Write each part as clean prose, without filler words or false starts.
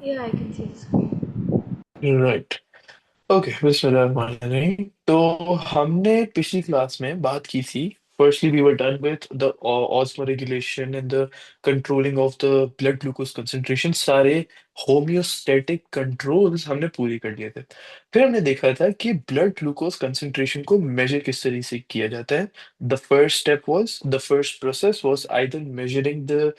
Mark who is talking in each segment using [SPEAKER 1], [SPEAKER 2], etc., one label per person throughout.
[SPEAKER 1] Yeah, I can see the screen.
[SPEAKER 2] Right. Okay, बिस्मिल्लाहिर्रहमानिर्रहीम। तो हमने पिछली क्लास में बात की थी। Firstly we were done with the osmoregulation and the controlling of the blood glucose concentration. सारे होम्योस्टैटिक कंट्रोल्स हमने पूरी कर लिए थे। फिर हमने देखा था कि ब्लड ग्लूकोज कंसंट्रेशन को मेजर किस तरीके से किया जाता है। The first process was either measuring the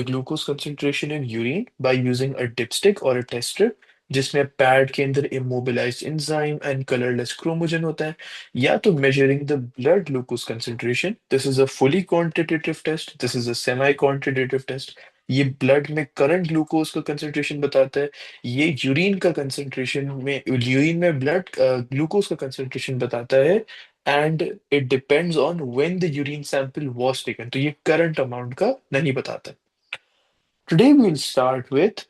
[SPEAKER 2] glucose concentration in urine by using a dipstick और अ टेस्टर, जिसमें पैड के अंदर immobilized enzyme and colourless chromogen होता है। या तो measuring the blood glucose concentration, this is a fully quantitative test, this is a semi quantitative test. ये blood में करंट ग्लूकोज का कंसंट्रेशन बताता है। ये यूरिन में ब्लड ग्लूकोज का कंसंट्रेशन बताता है। And it depends on when the urine sample was taken, तो ये करंट अमाउंट का नहीं बताता। Today we'll start with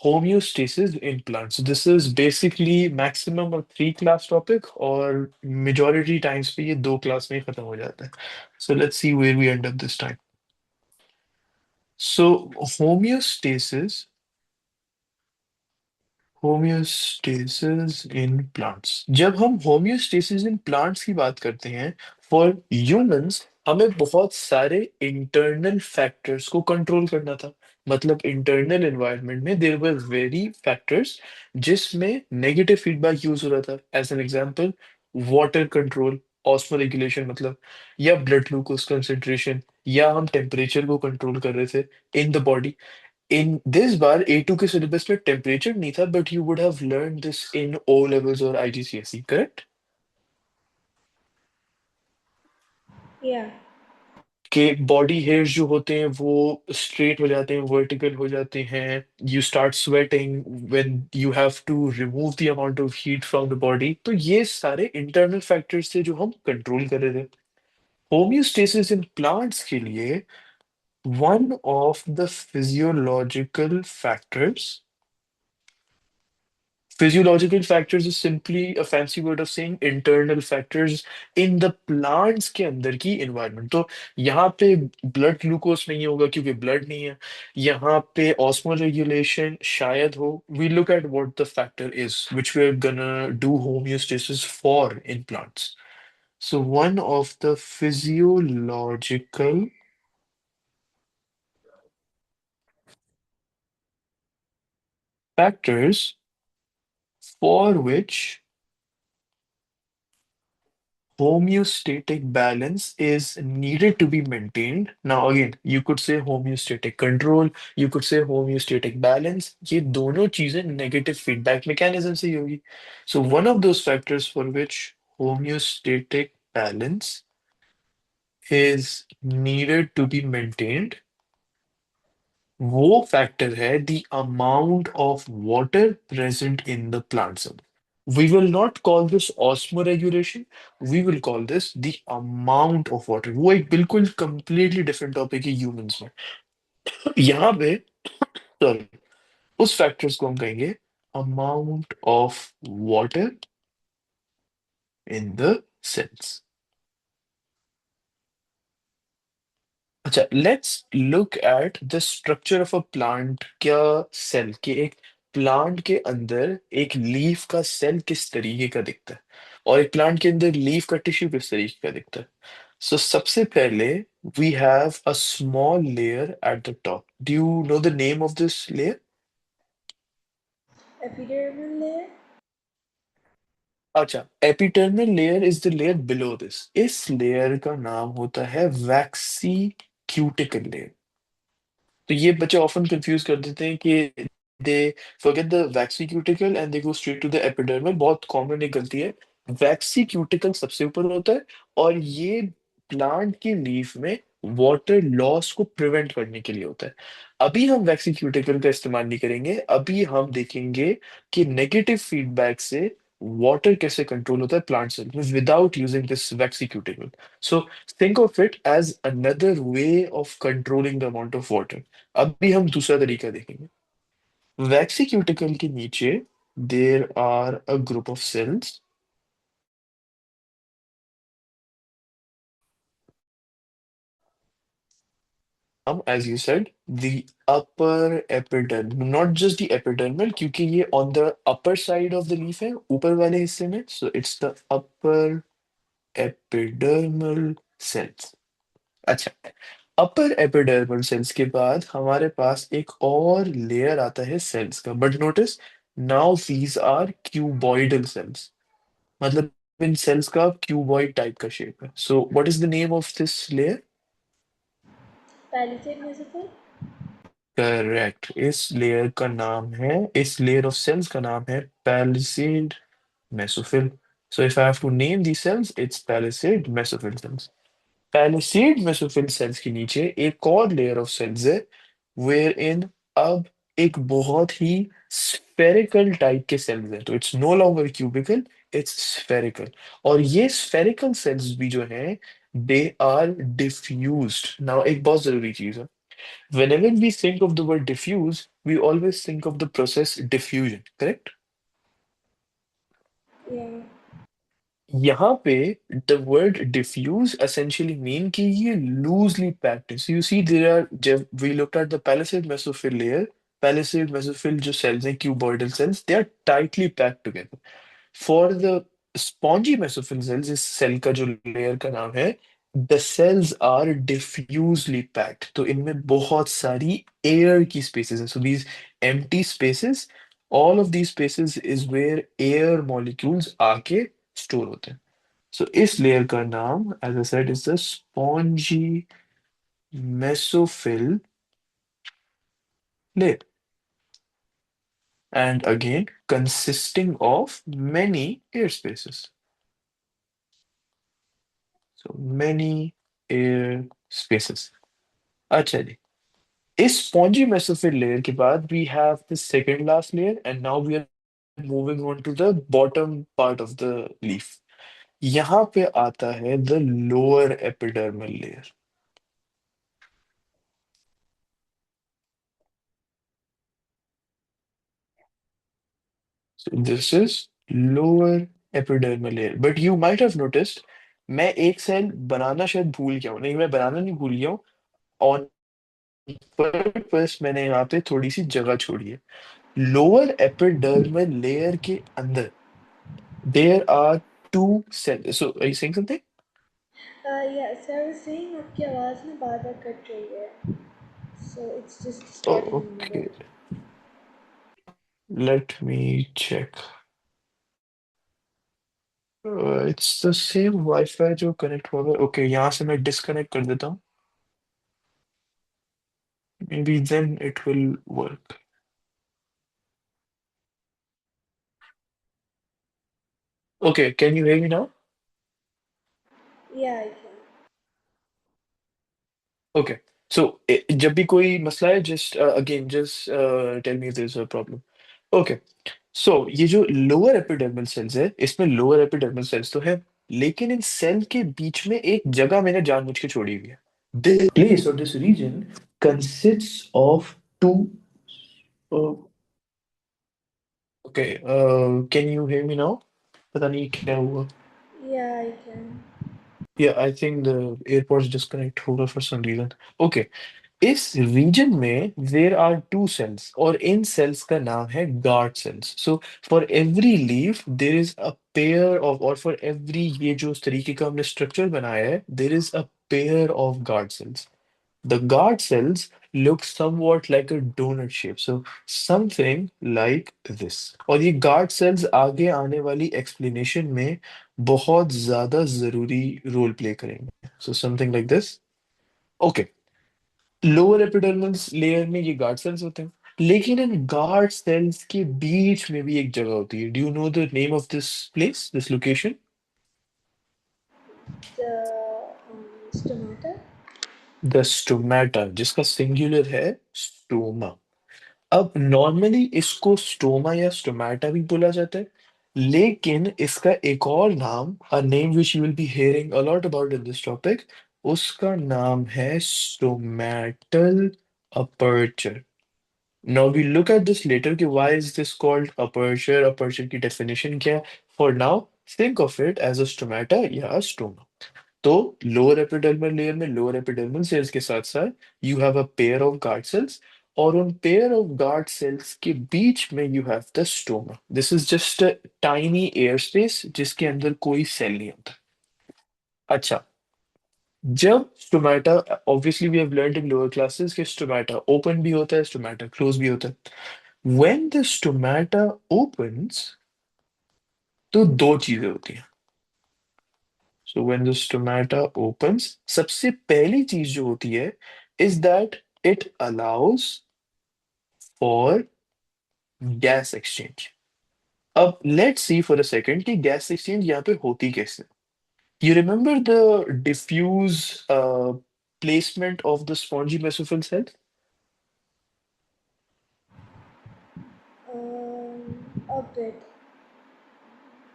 [SPEAKER 2] homeostasis in plants. This is basically maximum of 3 class topic और majority times पे ये 2 class में ही खत्म हो जाता है. So let's see where we end up this time. So homeostasis in plants, जब हम होम्योस्टेसिस इन प्लांट्स की बात करते हैं फॉर ह्यूमंस, हमें बहुत सारे इंटरनल फैक्टर्स को कंट्रोल करना था। मतलब इंटरनल एनवायरनमेंट में देयर वर वेरी फैक्टर्स जिसमें नेगेटिव फीडबैक यूज हो रहा था। As an example, water control, osmoregulation मतलब, या ब्लड ग्लूकोज कंसेंट्रेशन, या हम टेम्परेचर को कंट्रोल कर रहे थे in the body. In this bar A2 के सिलेबस में टेम्परेचर नहीं था, but you would have learn this in O levels और IGCSE, करेक्ट?
[SPEAKER 1] Yeah.
[SPEAKER 2] कि बॉडी हेयर्स जो होते हैं वो स्ट्रेट हो जाते हैं, वर्टिकल हो जाते हैं। You start sweating when you have to remove the amount of heat from the body. तो ये सारे इंटरनल फैक्टर्स थे जो हम कंट्रोल कर रहे थे। होम्योस्टेसिस इन प्लांट्स के लिए one of the physiological factors, physiological factors is simply a fancy word of saying internal factors in the plants के अंदर की environment। तो यहाँ पे ब्लड ग्लूकोज नहीं होगा क्योंकि ब्लड नहीं है। यहाँ पे ऑस्मो रेगुलेशन शायद हो। We look at what the factor is which we are gonna do homeostasis for in plants. So one of the physiological factors for which homeostatic balance is needed to be maintained. Now, again, you could say homeostatic control, you could say homeostatic balance. ये दोनों चीजें negative feedback mechanism से ही होगी. So, one of those factors for which homeostatic balance is needed to be maintained, वो factor है the amount of water present in the plant cell. We will not call this osmoregulation, we will call this the amount of water। वो एक बिल्कुल completely different topic है humans में। यहाँ पे sorry, उस फैक्टर्स को हम कहेंगे amount of water in the cells। अच्छा, let's look at the structure of a plant. क्या सेल के एक प्लांट के अंदर एक लीफ का सेल किस तरीके का दिखता है, और एक प्लांट के अंदर लीफ का टिश्यू किस तरीके का दिखता है। सो सबसे पहले we have a small layer at the top. Do you know the name of this layer?
[SPEAKER 1] Epidermal layer?
[SPEAKER 2] अच्छा, epidermal layer is the layer below this. इस लेयर का नाम होता है वैक्सी क्यूटिकल लेयर। तो ये बच्चे ऑफन कंफ्यूज कर देते हैं कि they forget the waxy cuticle and they go straight to the epidermal. बहुत कॉमन एक गलती है। वैक्सी क्यूटिकल सबसे ऊपर होता है, और ये प्लांट की लीफ में वाटर लॉस को प्रिवेंट करने के लिए होता है। अभी हम वैक्सी क्यूटिकल का इस्तेमाल नहीं करेंगे। अभी हम देखेंगे कि नेगेटिव फीडबैक से वाटर कैसे कंट्रोल होता है प्लांट सेल में without using this vaccine cuticle. So think of it as another way of controlling the amount of water। अभी हम दूसरा तरीका देखेंगे। वैक्सी क्यूटिकल के नीचे there are a group of cells as you said, the upper epidermal, not just the epidermal, क्योंकि ये on the upper side of the leaf है, ऊपर वाले हिस्से में, so it's the upper epidermal cells. अच्छा, अपर एपिडर्मल सेल्स के बाद हमारे पास एक और लेयर आता है सेल्स का, but notice now these are cuboidal cells, मतलब इन सेल्स का क्यूबॉइड टाइप का शेप है. So what is the name of this layer?
[SPEAKER 1] Palisade mesophyll?
[SPEAKER 2] Correct. इस लेयर ऑफ सेल्स का नाम है palisade mesophyll. So if I have to name the cells, it's palisade mesophyll cells. Palisade mesophyll cells के नीचे एक और layer of cells है, where in अब एक बहुत ही स्फेरिकल टाइप के सेल्स हैं. तो it's no longer cubical, it's spherical. और ये स्फेरिकल सेल्स भी जो हैं, दे आर डिफ्यूज्ड. नाउ एक बहुत जरूरी चीज है, whenever we think of the word diffuse, we always think of the process diffusion, correct?
[SPEAKER 1] Yeah.
[SPEAKER 2] यहाँ पे the word diffuse essentially mean कि ये loosely packed है. So you see there are, जब we looked at the palisade mesophyll layer, palisade mesophyll जो cells हैं, cuboidal cells, they are tightly packed together. For the spongy mesophyll cells, इस cell का जो layer का नाम है, the cells are diffusely packed. तो इनमें बहुत सारी air की spaces हैं. So these empty spaces, all of these spaces is where air molecules आके स्टोर होते हैं. सो इस लेयर का नाम, as I said, is the spongy mesophyll layer, and again consisting of many air spaces. So many air spaces. अच्छा जी, इस spongy mesophyll layer के बाद we have the second last layer, and now we are moving on to the bottom part of the leaf. यहाँ पे आता है the lower epidermal layer. So this is lower epidermal layer. But you might have noticed, मैं एक cell बनाना शायद भूल गया हूँ. नहीं, मैं बनाना नहीं भूल गया हूँ. ऑन पर्पस मैंने यहाँ पे थोड़ी सी जगह छोड़ी है. लोअर एपिडर्मल लेयर के अंदर there are two cell. So are you saying something?
[SPEAKER 1] Yeah, so I was saying आपकी आवाज़ ना बार बार कट रही है. So it's just starting in the
[SPEAKER 2] okay,
[SPEAKER 1] middle.
[SPEAKER 2] Let me check. It's the same wifi जो connect हुआ है. Okay, यहाँ से मैं डिस्कनेक्ट कर देता हूँ. Maybe then it will work. Okay, can you hear me now?
[SPEAKER 1] Yeah, I can.
[SPEAKER 2] Okay. So जब भी कोई मसला है, just again just tell me if there's a problem. Okay. So ये जो लोअर एपिडर्मल सेल्स है, इसमें lower epidermal sales तो है, लेकिन इन सेल के बीच में एक जगह मैंने जानबूझ के छोड़ी हुई है. This place or this region consists of two. Uh, okay. Can you hear me now? पता नहीं क्या हुआ.
[SPEAKER 1] Yeah, I can.
[SPEAKER 2] Yeah, I think the AirPods disconnect होगा for some reason. Okay. इस रीजन में देर आर टू सेल्स, और इन cells का नाम है guard cells. So for every leaf there is a pair of, और फॉर एवरी, ये जो उस तरीके का हमने स्ट्रक्चर बनाया है, there is a pair of guard cells. The guard cells look somewhat like a donut shape, so something like this. और ये गार्ड सेल्स आगे आने वाली एक्सप्लेनेशन में बहुत ज्यादा जरूरी रोल प्ले करेंगे. सो something like this. Okay, lower epidermal layer में ये गार्ड सेल्स होते हैं, लेकिन इन गार्ड सेल्स के बीच में भी एक जगह होती है. Do you know the name of this place, this location?
[SPEAKER 1] The stomata?
[SPEAKER 2] The stomata, जिसका सिंगुलर है स्टोमा. अब नॉर्मली इसको स्टोमा या स्टोमेटा भी बोला जाता है, लेकिन इसका एक और नाम, a name which you will be hearing a lot about in this topic, उसका नाम है stomatal aperture. Now we look at this later कि why is this called aperture? Aperture की definition क्या है? For now, think of it as a stomata या a stoma. तो lower epidermal layer में लोअर एपिडर्मल सेल्स के साथ साथ you have a pair of guard cells, और उन पेयर ऑफ गार्ड सेल्स के बीच में you have the stoma. This is just a tiny air space जिसके अंदर कोई सेल नहीं होता। अच्छा, जब stomata, obviously we have learned in lower classes कि स्टोमेटा ओपन भी होता है, स्टोमेटा क्लोज भी होता है। व्हेन द स्टोमेटा ओपन्स, तो दो चीजें होती हैं। So when the stomata opens, सबसे पहली चीज जो होती है is that it allows for gas exchange. अब let's see for a second कि गैस एक्सचेंज यहाँ पे होती कैसे। You remember the diffuse placement of the spongy mesophyll cell?
[SPEAKER 1] A bit.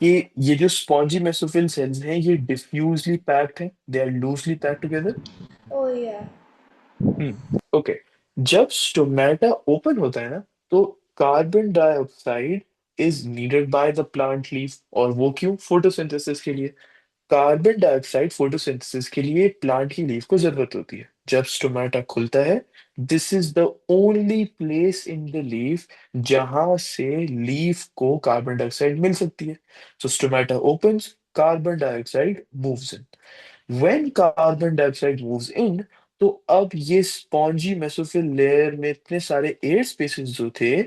[SPEAKER 2] कि ये जो स्पॉन्जी मेसोफिल सेल्स हैं ये डिफ्यूजली पैक्ड हैं, they are loosely packed together.
[SPEAKER 1] Oh yeah.
[SPEAKER 2] Okay, जब स्टोमेटा ओपन होता है ना, तो carbon dioxide is needed by the plant leaf, और वो क्यों? फोटोसिंथेसिस के लिए। कार्बन डाइऑक्साइड फोटोसिंथेसिस के लिए प्लांट की लीफ को जरूरत होती है। जब स्टोमेटा खुलता है, this is the only place in the leaf जहां से लीफ को कार्बन डाइऑक्साइड मिल सकती है। So stomata opens, carbon dioxide moves in. When carbon dioxide moves in, तो अब ये स्पॉन्जी मेसोफिल लेयर में इतने सारे एयर स्पेसेस जो थे,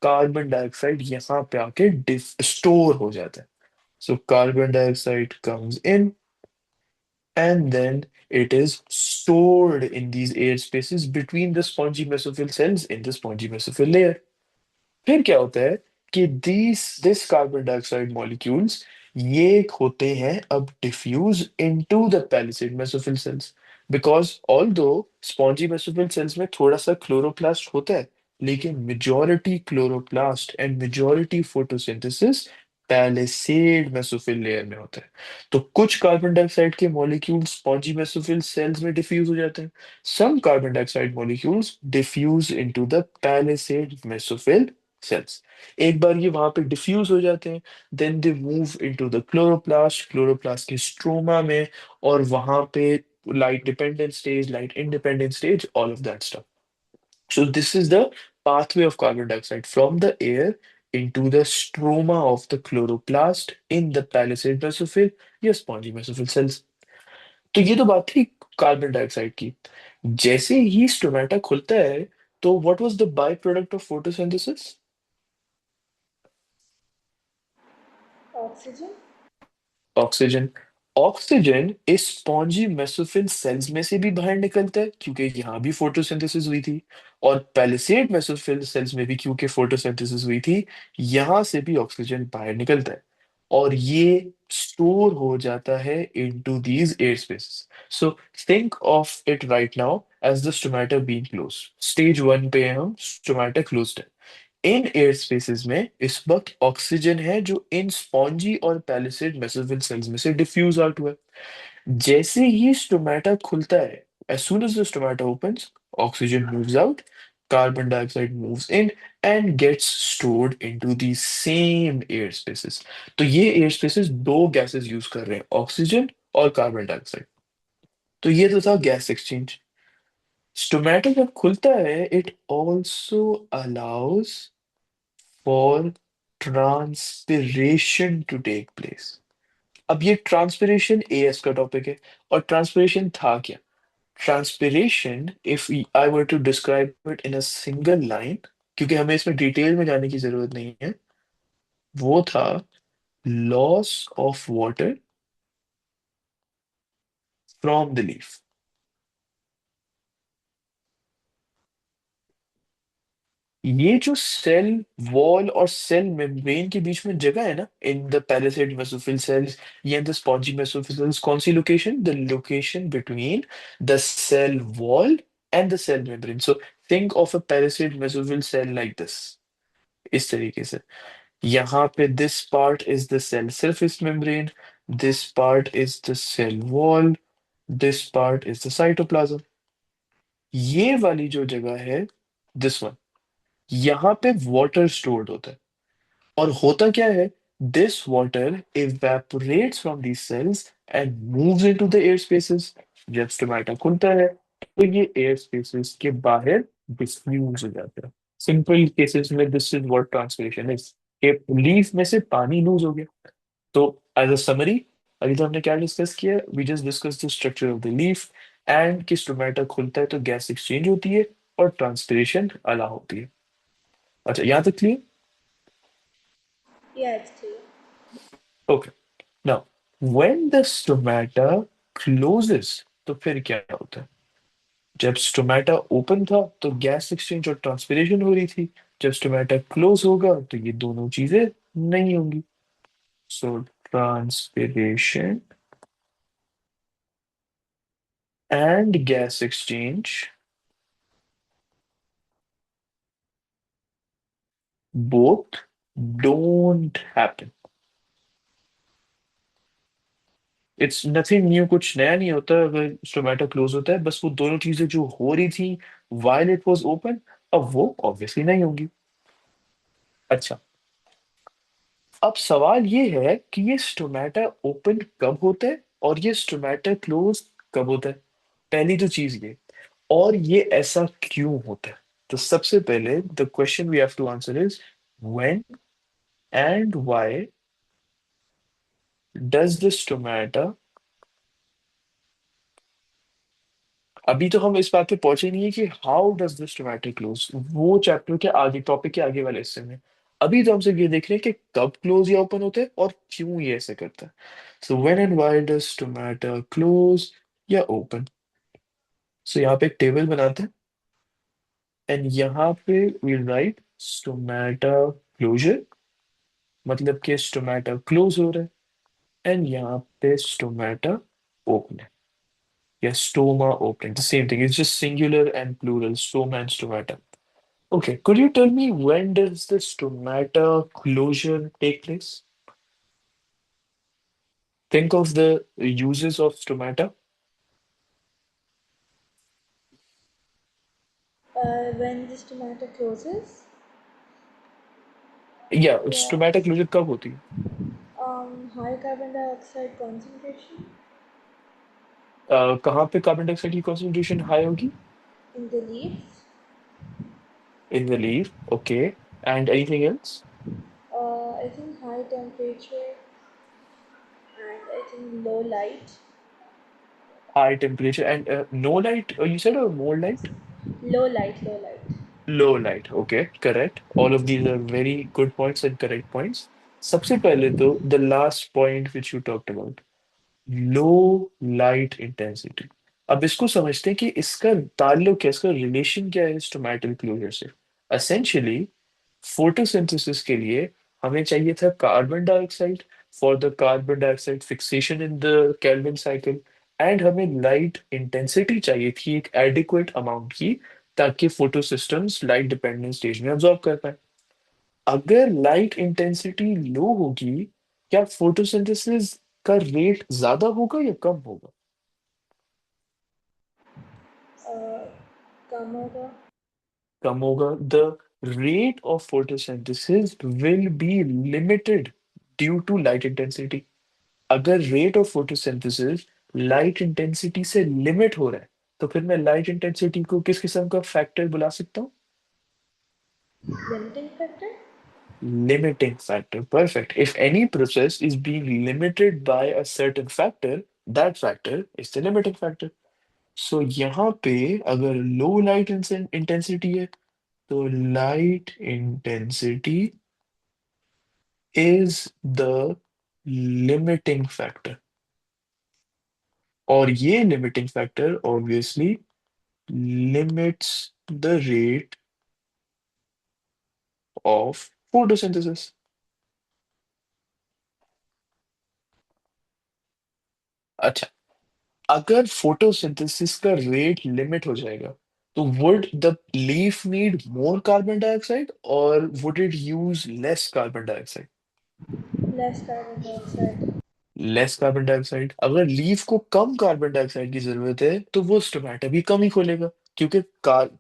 [SPEAKER 2] कार्बन डाइऑक्साइड यहाँ पे आके स्टोर हो जाता है। So carbon dioxide comes in and then it is stored in these air spaces between the spongy mesophyll cells in the spongy mesophyll layer. फिर क्या होता है कि दिस कार्बन डाइऑक्साइड मॉलिक्यूल्स ये होते हैं अब diffuse into the palisade mesophyll cells. Because although spongy mesophyll cells में थोड़ा सा क्लोरोप्लास्ट होता है, लेकिन majority chloroplast and majority photosynthesis palisade mesophyll layer में होता है। तो कुछ कार्बन डाइऑक्साइड के मॉलिक्यूल्स स्पॉन्जी मेसोफिल सेल्स में डिफ्यूज हो जाते हैं, some carbon dioxide molecules diffuse into the palisade mesophyll cells। एक बार ये वहां पे डिफ्यूज हो जाते हैं, then they move into the chloroplast, chloroplast के स्ट्रोमा में, और वहां पे light dependent stage, light independent stage, all of that stuff. So this is the pathway of carbon dioxide from the air into the stroma of the chloroplast in the palisade mesophyll या spongy mesophyll cells। तो ये तो बात थी carbon dioxide की। जैसे ही stomata खुलता है, तो what was the by product of photosynthesis?
[SPEAKER 1] Oxygen.
[SPEAKER 2] Oxygen. Oxygen इस स्पॉन्जी मेसोफिल सेल्स में से भी बाहर निकलता है क्योंकि यहाँ भी फोटोसिंथेसिस हुई थी, और पैलिसेड मेसोफिल सेल्स में भी क्योंकि फोटोसिंथेसिस हुई थी, यहाँ से भी ऑक्सीजन बाहर निकलता है, और ये स्टोर हो जाता है into these air spaces. So think of it right now as the stomata being close. Stage one पे हम स्टोमेटा क्लोज्ड है। इन एयर स्पेसेस में इस वक्त ऑक्सीजन है जो इन स्पॉन्जी और पैलिसेड मेसोफिल सेल्स में से डिफ्यूज आउट हुआ है। जैसे ही स्टोमेटा खुलता है, as soon as the stomata opens, oxygen moves out, carbon dioxide moves in and gets stored into these same air spaces। तो ये एयर स्पेसेस दो गैसेस यूज कर रहे हैं, ऑक्सीजन और कार्बन डाइऑक्साइड। तो ये तो था गैस एक्सचेंज। स्टोमेटा जब खुलता है, it also allows for transpiration to take place. अब ये ट्रांसपिरेशन एएस का टॉपिक है, और ट्रांसपिरेशन था क्या? Transpiration, if I were to describe it in a single line, क्योंकि हमें इसमें डिटेल में जाने की जरूरत नहीं है, वो था loss of water from the leaf. ये जो सेल वॉल और सेल मेम्ब्रेन के बीच में जगह है ना, in the palisade mesophyll cells या in the spongy mesophyll cells, कौन सी location? The location between the cell wall and the cell membrane. So think of a palisade mesophyll cell like this, इस तरीके से। यहाँ पे this part is the cell surface membrane, this part is the cell wall, this part is the cytoplasm. ये वाली जो जगह है, दिस वन, यहाँ पे वाटर स्टोर्ड होता है। और होता क्या है, This water evaporates from these cells and moves into the air spaces. जब स्टोमेटा खुलता है तो ये एयर स्पेसेस के बाहर डिफ्यूज हो जाता है। सिंपल केसेस में this is what transpiration is, कि लीफ में से पानी लूज हो गया। तो एज अ समरी, अभी तो हमने क्या डिस्कस किया, we just discuss the structure of the leaf and कि स्टोमेटा खुलता है तो गैस एक्सचेंज होती है और ट्रांसपिरेशन अला होती है। अच्छा, यहाँ तक clear?
[SPEAKER 1] Yeah, it's clear.
[SPEAKER 2] Okay. Now when the stomata closes तो फिर क्या होता है? जब स्टोमेटा ओपन था तो गैस एक्सचेंज और ट्रांसपिरेशन हो रही थी। जब स्टोमेटा क्लोज होगा तो ये दोनों चीजें नहीं होंगी। So transpiration and gas exchange both don't happen. It's nothing new, कुछ नया नहीं होता अगर स्टोमेटा क्लोज होता है। बस वो दोनों चीजें जो हो रही थी while it was open, अब वो ऑब्वियसली नहीं होंगी। अच्छा, अब सवाल ये है कि ये स्टोमेटा ओपन कब होता है और ये स्टोमेटा क्लोज कब होता है। पहली तो चीज ये, और ये ऐसा क्यों होता है। तो सबसे पहले the question we have to answer is when and why does the stomata, अभी तो हम इस बात पे पहुंचे नहीं है कि how does this tomato close, वो चैप्टर के आगे, टॉपिक के आगे वाले हिस्से में। अभी तो हम सिर्फ ये देख रहे हैं कि कब क्लोज या ओपन होते हैं और क्यों ये ऐसे करता है। So when and why does tomato close या ओपन। सो यहाँ पे एक टेबल बनाते हैं एंड यहाँ पे वी राइट स्टोमेटा क्लोजर, मतलब कि स्टोमेटा क्लोज हो रहा है, एंड यहाँ पे स्टोमेटा ओपन है या stoma open, the same thing, it's just singular and plural, stoma and stomata. Okay, could you tell me when does the stomata closure take place? Think of the uses of stomata.
[SPEAKER 1] When this tomato closes,
[SPEAKER 2] Yeah,
[SPEAKER 1] yeah,
[SPEAKER 2] stomata closure कब होती है?
[SPEAKER 1] high carbon dioxide concentration
[SPEAKER 2] कहाँ पे carbon dioxide की concentration high होगी?
[SPEAKER 1] in the leaf.
[SPEAKER 2] In the leaf. Okay. And anything else?
[SPEAKER 1] I think high temperature and I think low light.
[SPEAKER 2] High temperature and no light. You said or more light?
[SPEAKER 1] Low light, low light.
[SPEAKER 2] Low light. Okay, correct. All of these are very good points and correct points. सबसे पहले तो the last point which you talked about, low light intensity. अब इसको समझते हैं कि इसका ताल्लुक क्या, इसका रिलेशन क्या है स्टोमेटल क्लोजर से। असेंशियली फोटोसिंथेसिस के लिए हमें चाहिए था carbon dioxide for the carbon dioxide fixation in the Calvin cycle, and हमें लाइट इंटेंसिटी चाहिए थी एक एडिक्वेट अमाउंट की, ताकि photo systems light dependent stage में अब्सॉर्ब कर पाए। अगर लाइट इंटेंसिटी लो होगी, क्या फोटोसिंथेसिस का रेट ज्यादा होगा या कम होगा?
[SPEAKER 1] Uh, कम होगा।
[SPEAKER 2] कम होगा। The rate of photosynthesis will be limited due to light intensity. अगर rate of photosynthesis light intensity से लिमिट हो रहा है तो फिर मैं लाइट इंटेंसिटी को किस किस्म का फैक्टर बुला सकता हूँ?
[SPEAKER 1] Limiting factor?
[SPEAKER 2] Limiting factor. Perfect. If any process is being limited by a certain factor, that factor is the limiting factor. So यहाँ पे अगर लो लाइट इंटेंसिटी है तो light intensity is the limiting factor, और ये limiting factor obviously limits the rate of photosynthesis. अच्छा, अगर photosynthesis का रेट लिमिट हो जाएगा तो would the leaf need more carbon dioxide और would it use less carbon dioxide?
[SPEAKER 1] Less carbon dioxide.
[SPEAKER 2] Less carbon dioxide. अगर लीफ को कम कार्बन डाइऑक्साइड की जरूरत है तो वो स्टोमेटा भी कम ही खोलेगा, क्योंकि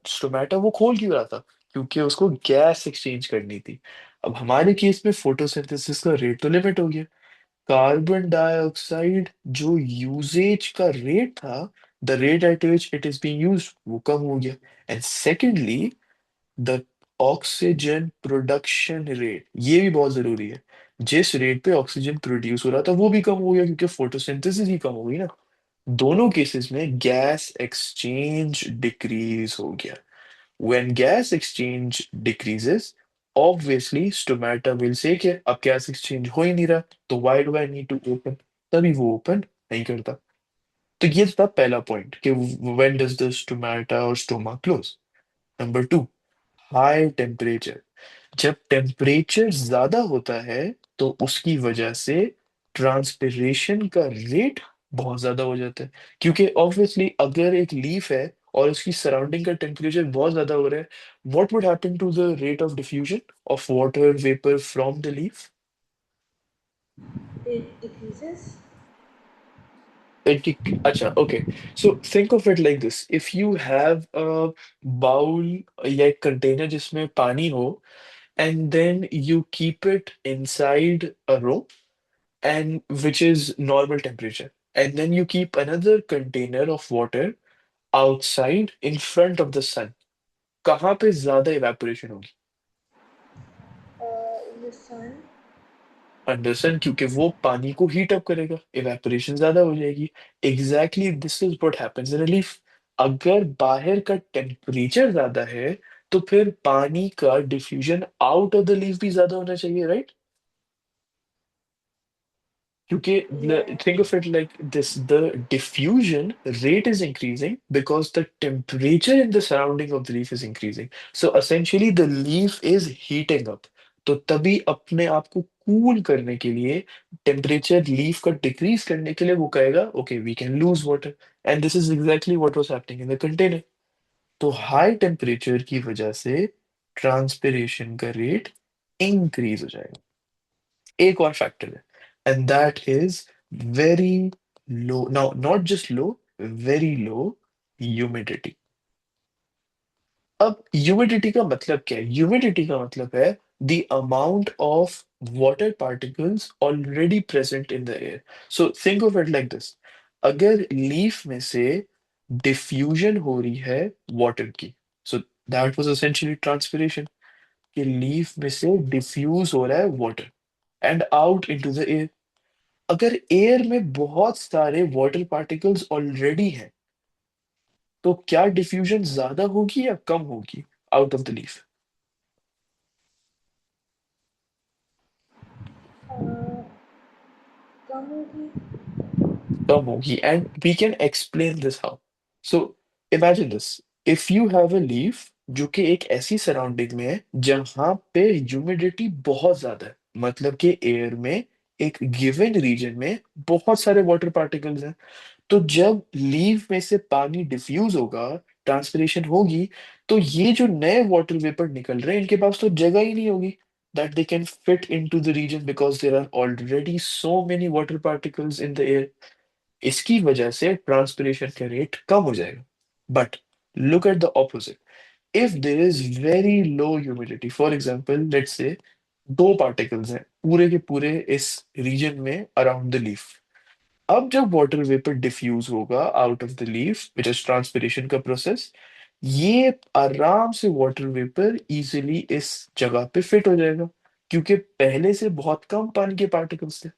[SPEAKER 2] स्टोमेटा वो खोल क्यों रहा था? क्योंकि उसको गैस एक्सचेंज करनी थी। अब हमारे केस में फोटोसिंथेसिस का रेट तो लिमिट हो गया। कार्बन डाइऑक्साइड जो यूजेज का रेट था, the rate at which it is being used, वो कम हो गया। And secondly, the oxygen production rate, ये भी बहुत जरूरी है। जिस रेट पे ऑक्सीजन प्रोड्यूस हो रहा था वो भी कम हो गया, क्योंकि फोटोसिंथेसिस ही कम हो गई ना। दोनों केसेस में गैस एक्सचेंज डिक्रीज हो गया। When gas exchange decreases, obviously stomata will say कि अब गैस एक्सचेंज हो ही नहीं रहा, तो why do I need to open? तभी वो ओपन नहीं करता। तो ये था पहला पॉइंट कि when does the stomata or stoma close? Number two, high temperature. जब टेम्परेचर ज्यादा होता है तो उसकी वजह से ट्रांसपिरेशन का रेट बहुत ज्यादा हो जाता है। क्योंकि ऑब्वियसली अगर एक लीफ है और उसकी सराउंडिंग का टेम्परेचर बहुत ज्यादा हो रहा है, what would happen to the rate of diffusion of water vapour from the leaf?
[SPEAKER 1] It decreases.
[SPEAKER 2] अच्छा, okay. So think of it like this, if you have a bowl या एक कंटेनर जिसमें पानी हो, and then you keep it inside a room, and which is normal temperature, and then you keep another container of water outside in front of the sun, कहाँ पे ज्यादा evaporation होगी?
[SPEAKER 1] In the sun.
[SPEAKER 2] Under सन, क्योंकि वो पानी को heat up करेगा, evaporation ज्यादा हो जाएगी। Exactly this is what happens in leaf. अगर बाहर का टेम्परेचर ज्यादा है तो फिर पानी का diffusion out of the leaf भी ज्यादा होना चाहिए, राइट? क्योंकि
[SPEAKER 1] Yeah.
[SPEAKER 2] think of it like this, the diffusion rate is increasing because the temperature in the surrounding of the leaf is increasing. So essentially the leaf is heating up. तो तभी अपने आप को कूल करने के लिए, temperature leaf का decrease करने के लिए वो कहेगा okay we can lose water. And this is exactly what was happening in the container. तो हाई टेम्परेचर की वजह से ट्रांसपिरेशन का रेट इंक्रीज हो जाएगा। एक और फैक्टर है, and that is very low, now not just low, very low humidity. अब ह्यूमिडिटी का मतलब क्या है? ह्यूमिडिटी का मतलब है the amount of water particles already present in the air. So think of it like this, अगर लीफ में से डिफ्यूजन हो रही है वाटर की, so that was essentially transpiration, कि लीफ में से डिफ्यूज हो रहा है water and out into the air. अगर एयर में बहुत सारे वाटर पार्टिकल्स ऑलरेडी हैं, तो क्या डिफ्यूजन ज्यादा होगी या कम होगी out of the leaf?
[SPEAKER 1] Uh, कम होगी.
[SPEAKER 2] कम होगी, and we can explain this how. So imagine this, if you have a leaf जो कि एक ऐसी सराउंडिंग में है जहां पे ह्यूमिडिटी बहुत ज्यादा है, मतलब कि एयर में एक गिवन रीजन में बहुत सारे वाटर पार्टिकल्स हैं। तो जब लीव में से पानी डिफ्यूज होगा, ट्रांसपिरेशन होगी, तो ये जो नए वाटर वेपर निकल रहे हैं इनके पास तो जगह ही नहीं होगी that they can fit into the region, because there are already so many water particles in the air. इसकी वजह से ट्रांसपिरेशन का रेट कम हो जाएगा। But look at the opposite, if there is very low humidity, for example let's say दो particles हैं पूरे के पूरे इस रीजन में अराउंड द लीफ। अब जब वाटर वेपर डिफ्यूज होगा out of the leaf, which is transpiration का प्रोसेस, ये आराम से वाटर वेपर इजीली इस जगह पे फिट हो जाएगा, क्योंकि पहले से बहुत कम पानी के पार्टिकल्स थे।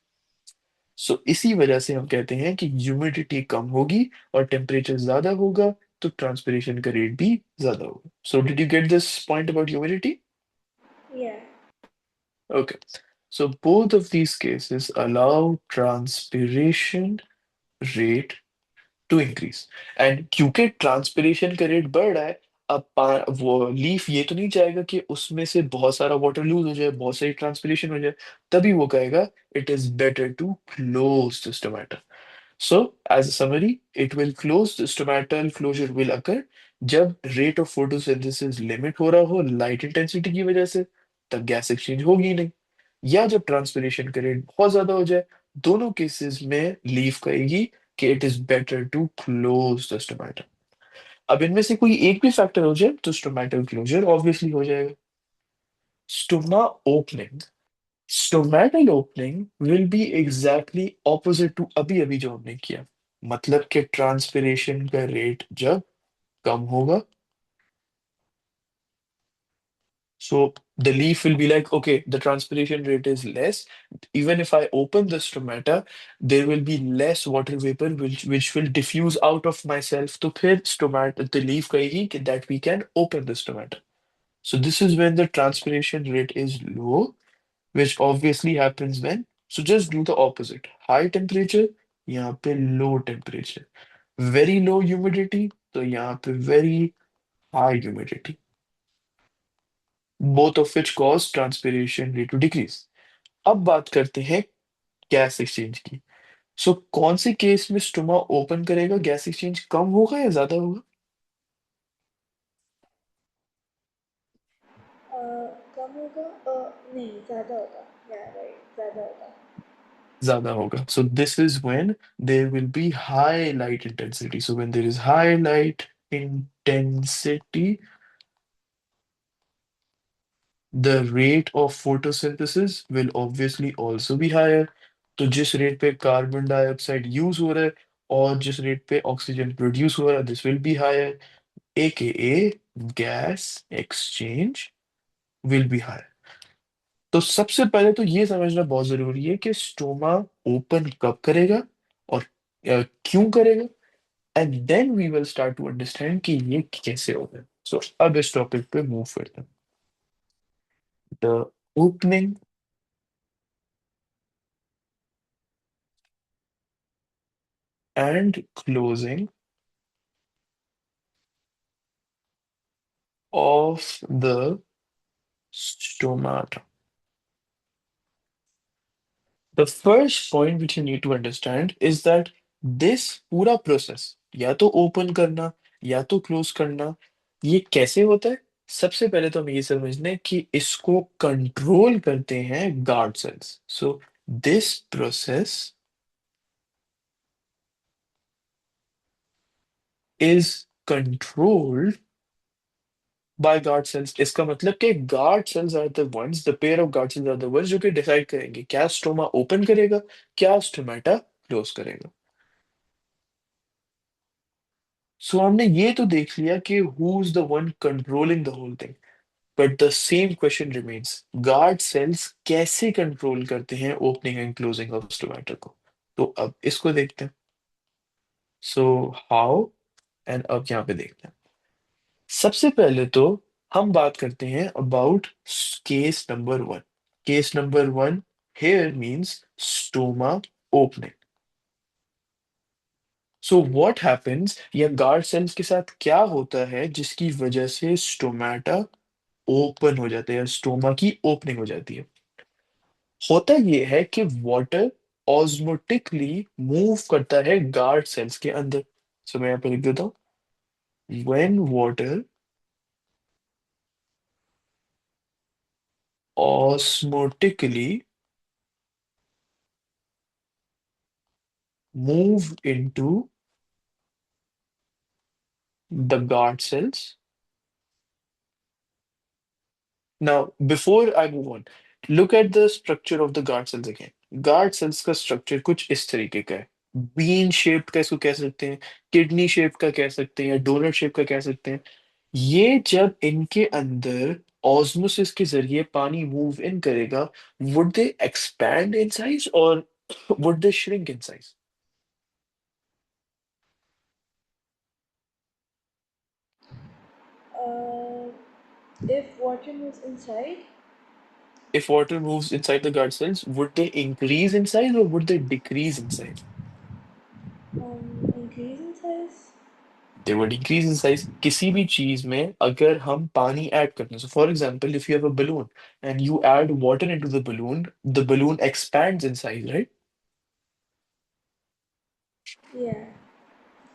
[SPEAKER 2] सो इसी वजह से हम कहते हैं कि ह्यूमिडिटी कम होगी और टेम्परेचर ज्यादा होगा, तो ट्रांसपिरेशन का रेट भी ज्यादा होगा। So did you get this point about humidity?
[SPEAKER 1] Yeah.
[SPEAKER 2] Okay. So both of these cases allow transpiration rate to increase. And क्योंकि ट्रांसपिरेशन का रेट बढ़ रहा है, अब वो लीफ ये तो नहीं चाहेगा कि उसमें से बहुत सारा वाटर लूज हो जाए, बहुत सारी ट्रांसपिरेशन हो जाए। तभी वो कहेगा it is better to close the stomata. So as a summary, it will close the stomatal closure will occur जब रेट ऑफ फोटोसिंथेसिस लिमिट हो रहा हो लाइट इंटेंसिटी की वजह से, तब गैस एक्सचेंज होगी नहीं। या जब ट्रांसपिरेशन का रेट बहुत ज्यादा हो जाए, दोनों केसेस में लीफ कहेगी कि it is better to close the stomata. अब इनमें से कोई एक भी फैक्टर हो जाए तो स्टोमेटल क्लोजर ऑब्वियसली हो जाएगा। Stoma opening. Stomatal opening will be exactly opposite to अभी अभी जो हमने किया, मतलब कि ट्रांसपिरेशन का रेट जब कम होगा, so the leaf will be like, okay, the transpiration rate is less. Even if I open the stomata, there will be less water vapor which will diffuse out of myself. तो फिर stomata, the leaf कहेगी कि that we can open the stomata. So this is when the transpiration rate is low, which obviously happens when. So just do the opposite. High temperature, यहाँ पे low temperature. Very low humidity, तो यहाँ पे very high humidity. Both of which cause transpiration rate to decrease. अब बात करते हैं gas exchange की। सो कौन से केस में स्टोमा ओपन करेगा, गैस एक्सचेंज कम होगा या ज्यादा होगा?
[SPEAKER 1] कम होगा, नहीं ज़्यादा होगा, या राइट ज़्यादा होगा।
[SPEAKER 2] ज्यादा होगा। So this is when there will be high light intensity. So when there is high light intensity, the rate of photosynthesis will obviously also be higher। तो जिस रेट पे कार्बन डाइऑक्साइड यूज हो रहा है और जिस रेट पे oxygen produce हो रहा है, this will be higher, AKA gas exchange will be higher। तो सबसे पहले तो ये समझना बहुत जरूरी है कि स्टोमा ओपन कब करेगा और क्यों करेगा, and then we will start to understand कि ये कैसे होगा। सो अब इस टॉपिक पे मूव करते हैं। The opening and closing of the stomata. The first point which you need to understand is that this पूरा प्रोसेस, या तो ओपन करना या तो क्लोज करना, ये कैसे होता है। सबसे पहले तो हमें ये समझना है कि इसको कंट्रोल करते हैं guard cells. So this process is controlled by guard cells. इसका मतलब कि guard cells are the ones, the pair of guard cells are the ones जो कि डिसाइड करेंगे क्या स्टोमा ओपन करेगा, क्या स्टोमेटा क्लोज करेगा। सो हमने ये तो देख लिया कि who is the one controlling the whole thing, but the same question remains, guard cells कैसे कंट्रोल करते हैं opening and closing of stomata को। तो अब इसको देखते हैं। सो हाउ, एंड अब यहाँ पे देखते हैं। सबसे पहले तो हम बात करते हैं about case number one. Case number one here means stoma opening. So what happens, या गार्ड सेल्स के साथ क्या होता है जिसकी वजह से स्टोमेटा ओपन हो जाता है या स्टोमा की ओपनिंग हो जाती है। होता ये है कि वाटर ऑस्मोटिकली मूव करता है गार्ड सेल्स के अंदर। सो मैं यहाँ पे लिख देता हूँ, when water osmotically move into the guard sales. Now, before I move on, look at the structure of the guard cells again. Guard cells का स्ट्रक्चर कुछ इस तरीके का है। बीन शेप्ड का इसको कह सकते हैं, किडनी शेप का कह सकते हैं, या डोनट शेप का कह सकते हैं। ये जब इनके अंदर ऑस्मोसिस के जरिए पानी मूव इन करेगा, would they expand in size और would they shrink in size?
[SPEAKER 1] Uh, if water moves inside,
[SPEAKER 2] If water moves inside the guard cells, would they increase in size or would they decrease in size?
[SPEAKER 1] increase in size.
[SPEAKER 2] They would increase in size। किसी भी चीज में अगर हम पानी add करते हैं, so for example if you have a balloon and you add water into the balloon expands in size, right?
[SPEAKER 1] Yeah.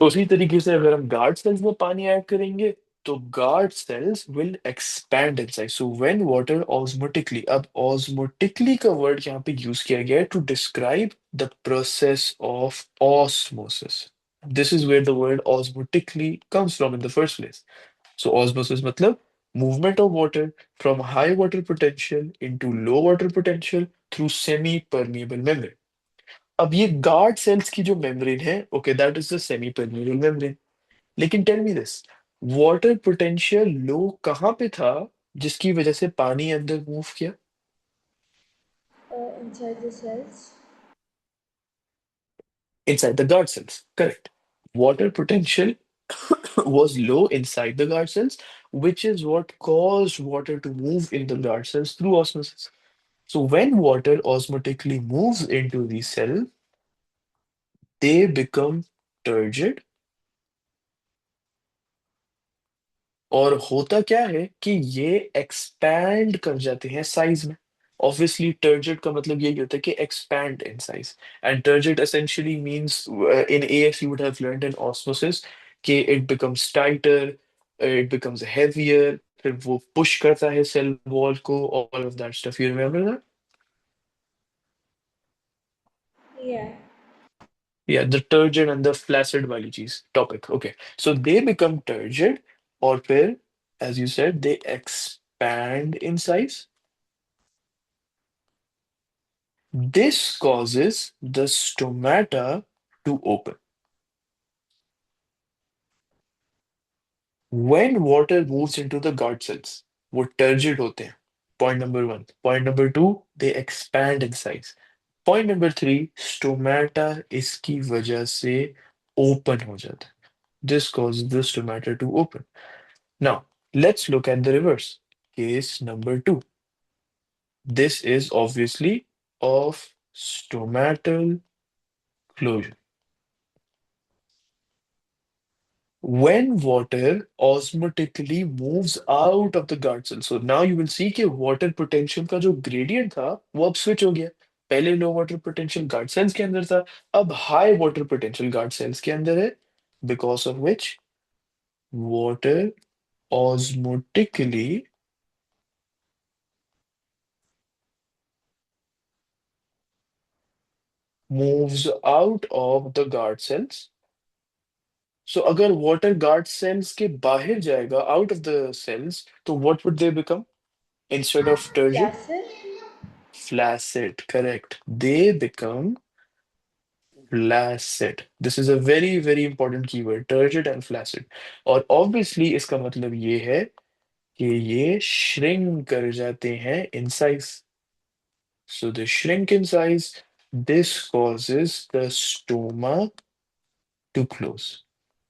[SPEAKER 2] तो उसी तरीके से अगर हम गार्ड सेल्स में पानी ऐड करेंगे तो guard cells will expand in size. So when water osmotically, अब ऑस्मोटिकली का वर्ड यहाँ पे यूज किया गया है to describe the process of osmosis. This is where the word osmotically comes from in the first place. So osmosis मतलब movement of water from high water potential into low water potential through semi-permeable membrane. अब ये guard cells की जो membrane है, okay, that is the semi permeable membrane. लेकिन tell me this, water potential low कहाँ पे था जिसकी वजह से पानी अंदर मूव किया?
[SPEAKER 1] inside the cells.
[SPEAKER 2] Inside the guard cells, correct. Water potential was low inside the guard cells, which is what caused water to move in the guard cells through osmosis. So when water osmotically moves into the cell, they become turgid, और होता क्या है कि ये expand कर जाते हैं size में। ऑब्वियसली टर्जिड का मतलब यही होता है कि expand in size, and turgid essentially means, in as you would have learned in osmosis, कि it becomes tighter, it becomes heavier, फिर वो पुश करता है सेल वॉल को, all of that stuff, you remember that?
[SPEAKER 1] Yeah.
[SPEAKER 2] Yeah, the turgid and the flaccid वाली चीज topic, okay. So they become turgid, और फिर as you said they expand in size. This causes the stomata to open. When water moves into the guard cells, वो turgid होते हैं। Point number one. Point number two, they expand in size. Point number three, stomata इसकी वजह से open हो जाता है। This causes the stomata to open. Now, let's look at the reverse. Case number two. This is obviously of stomatal closure. When water osmotically moves out of the guard cell, so now you will see कि water potential का जो gradient था वो अब switch हो गया। पहले low water potential guard cells के अंदर था, अब high water potential guard cells के अंदर है, because of which water osmotically moves out of the guard cells. So अगर water guard cells के बाहर जाएगा, out of the cells, तो what would they become instead of turgid?
[SPEAKER 1] Flaccid.
[SPEAKER 2] Flaccid, correct. They become flaccid. This is a very, very important keyword, turgid and flaccid. और obviously इसका मतलब ये है कि ये shrink कर जाते हैं in size. So they shrink in size. This causes the stoma to close.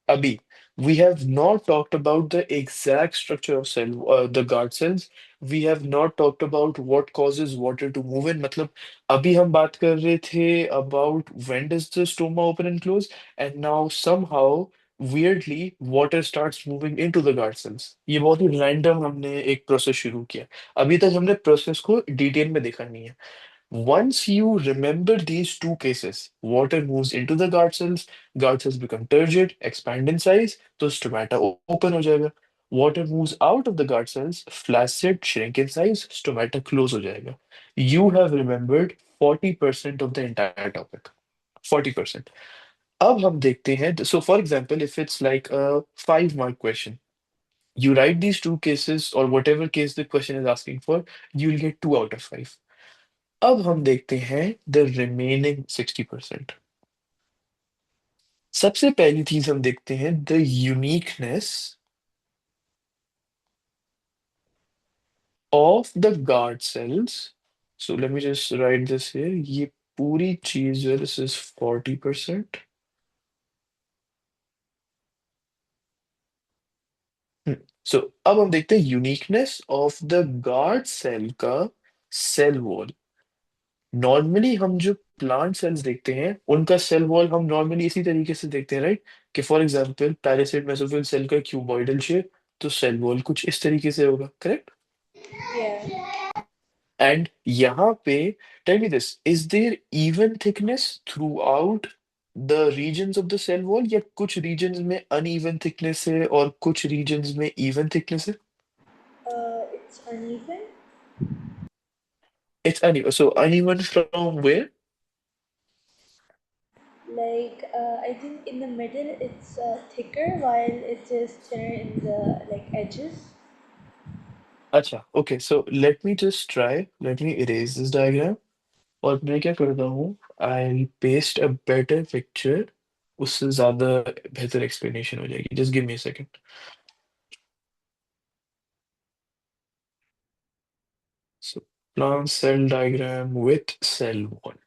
[SPEAKER 2] Abhi, we have not talked about the exact structure of cell, the guard cells. We have not talked about what causes water to move in. मतलब अभी हम बात कर रहे थे about when does the stoma open and close, and now somehow weirdly water starts moving into the guard cells. ये बहुत ही random हमने एक प्रोसेस शुरू किया। अभी तक हमने प्रोसेस को डिटेल में देखा नहीं है। Once you remember these two cases, water moves into the guard cells become turgid, expand in size, तो stomata open हो जाएगा. Water moves out of the guard cells, flaccid, shrink in size, stomata close हो जाएगा. You have remembered 40% of the entire topic. 40%. अब हम देखते हैं, so for example, if it's like a 5 mark question, you write these two cases or whatever case the question is asking for, you'll get 2 out of 5. अब हम देखते हैं the remaining 60%। सबसे पहली चीज हम देखते हैं the uniqueness of the guard cells. So let me just write this here, ये पूरी चीज जो है दिस इज 40%। सो अब हम देखते हैं uniqueness of the guard cell का सेल वॉल। नॉर्मली हम जो प्लांट सेल्स देखते हैं उनका सेल वॉल हम नॉर्मली इसी तरीके से देखते हैं, राइट? कि for example parasite mesophyll cell का क्यूबॉइडल शेप, तो सेल वॉल कुछ इस तरीके से होगा, करेक्ट?
[SPEAKER 1] Yeah.
[SPEAKER 2] एंड यहाँ पे tell me this, is there even thickness throughout the regions of the cell wall, या कुछ रीजन्स में अनइवन थिकनेस है और कुछ रीजन्स में इवन थिकनेस है?
[SPEAKER 1] It's uneven.
[SPEAKER 2] It's uneven, so uneven from where?
[SPEAKER 1] Like I think in the middle it's thicker while it is thinner in the like edges.
[SPEAKER 2] अच्छा okay, so let me erase this diagram. और मैं क्या करता हूँ, I paste a better picture, उससे ज्यादा बेहतर explanation हो जाएगी। Just give me a second. So plant cell diagram with cell wall.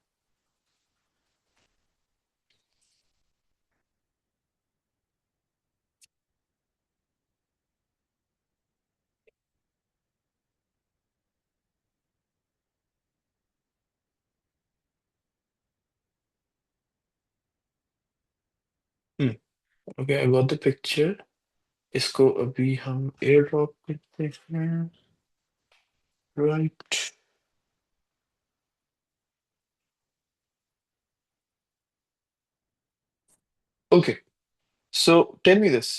[SPEAKER 2] Okay, I got the picture. इसको अभी हम एयर ड्रॉप करते हैं। Right. Okay, so tell me this.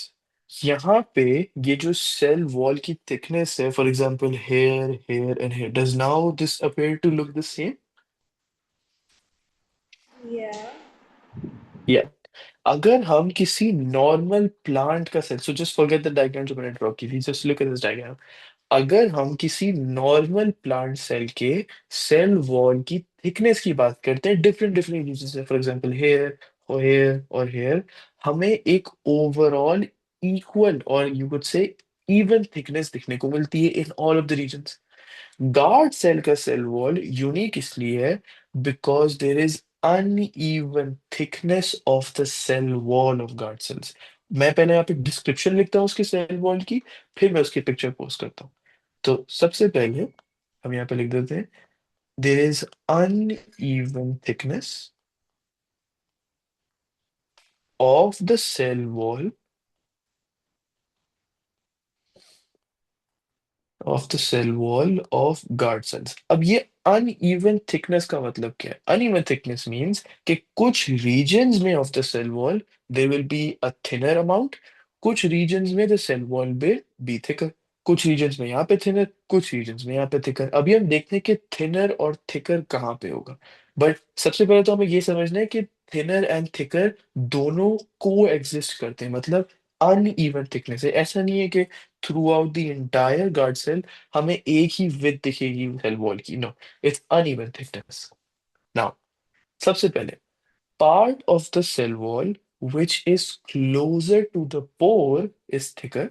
[SPEAKER 2] यहाँ पे ये जो सेल वॉल की थिकनेस है, for example here hair and here, does now this appear to look the same?
[SPEAKER 1] Yeah.
[SPEAKER 2] या अगर हम किसी नॉर्मल प्लांट का cell, so just forget the diagram जो मैंने ड्रॉ की थी, just look at this diagram. अगर हम किसी नॉर्मल प्लांट सेल के सेल वॉल की थिकनेस की बात करते हैं, डिफरेंट डिफरेंट रीजन से, फॉर एग्जांपल हेयर और हेयर और हेयर, हमें एक ओवरऑल इक्वल और you could say even thickness दिखने को मिलती है in all of the regions. Guard cell का सेल वॉल यूनिक इसलिए है because there is uneven thickness of the cell wall of guard cells. मैं पहले यहाँ पे डिस्क्रिप्शन लिखता हूँ उसके सेल वॉल की, फिर मैं उसकी पिक्चर पोस्ट करता हूँ। तो सबसे पहले हम यहाँ पे लिख देते हैं, there is uneven thickness of the cell wall of the cell wall of guard cells. अब ये अनइवन थिकनेस का मतलब क्या है? अनइवन थिकनेस मींस कि कुछ रीजन्स में of the cell wall there will be a thinner amount, कुछ रीजन्स में the cell wall will be thicker, कुछ रीजन्स में यहाँ पे थिनर, कुछ रीजन्स में यहाँ पे थिकर। अभी हम देखते हैं कि थिनर और थिकर कहाँ पे होगा। बट सबसे पहले तो हमें ये समझना है कि थिनर एंड थिकर दोनों को एग्जिस्ट करते हैं, मतलब अनइवन थिकनेस है। ऐसा नहीं है कि throughout the entire guard cell हमें एक ही विड्थ दिखेगी सेल वॉल की। No, it's uneven thickness. Now सबसे पहले, part of the cell wall which is closer to the pore is thicker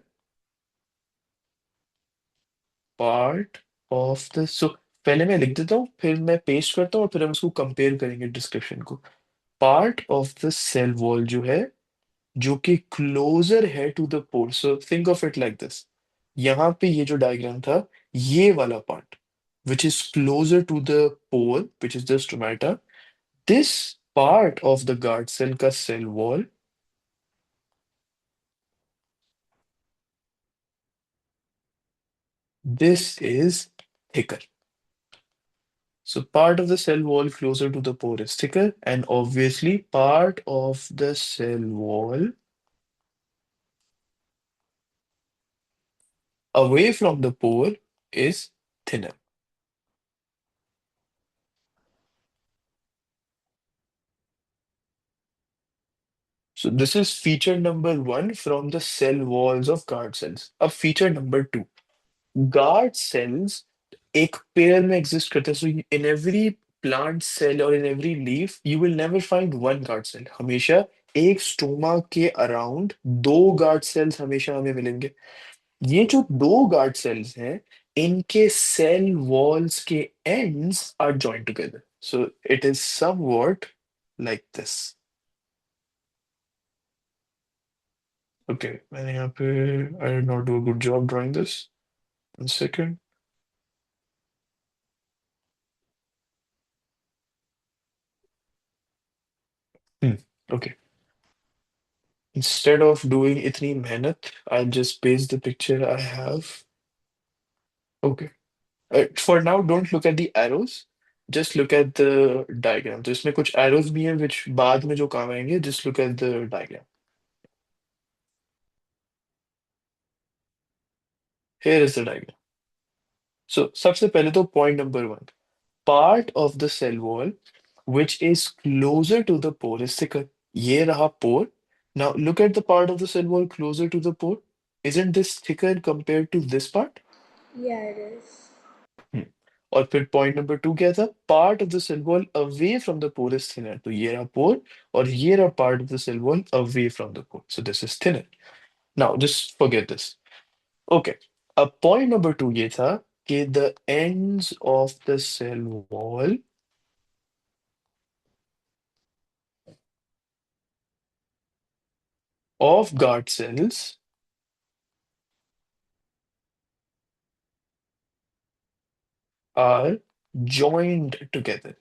[SPEAKER 2] part of the, so पहले मैं लिख देता हूँ, फिर मैं पेस्ट करता हूँ, और फिर हम उसको कंपेयर करेंगे डिस्क्रिप्शन को। Part of the cell wall जो है, जो कि क्लोजर है to the pore, so think of it like this. यहाँ पे ये जो डायग्राम था, ये वाला part which is closer to the pole, which is the stomata, this part of the guard cell का cell wall, this is thicker. So part of the cell wall closer to the pore is thicker, and obviously part of the cell wall away from the pore is thinner. So this is feature number one from the cell walls of guard cells. अब feature number two, guard cells एक pair में exist करते हैं। So in every plant cell और in every leaf you will never find one guard cell. हमेशा एक stoma के around दो गार्ड सेल्स हमेशा हमें मिलेंगे। ये जो दो गार्ड सेल्स हैं, इनके सेल वॉल्स के ends are joint together, so it is somewhat like this. Okay, मैंने यहाँ पे I did not do a good job drawing this. One second. Okay, instead of doing इतनी मेहनत, I'll just paste the picture I have. Okay. For now, don't look at the arrows. Just look at the diagram. तो इसमें कुछ arrows भी हैं which बाद में जो काम आएंगे. Just look at the diagram. Here is the diagram. So सबसे पहले तो point number one. Part of the cell wall which is closer to the pore is thicker. ये रहा pore. Now look at the part of the cell wall closer to the pore. Isn't this thicker compared to this part?
[SPEAKER 1] Yeah, it is.
[SPEAKER 2] हम्म, और फिर point number two क्या था? Part of the cell wall away from the pore is thinner. तो ये रहा pore और ये रहा part of the cell wall away from the pore, so this is thinner. Now just forget this. Okay, अब point number two ये था कि the ends of the cell wall of guard cells are joined together.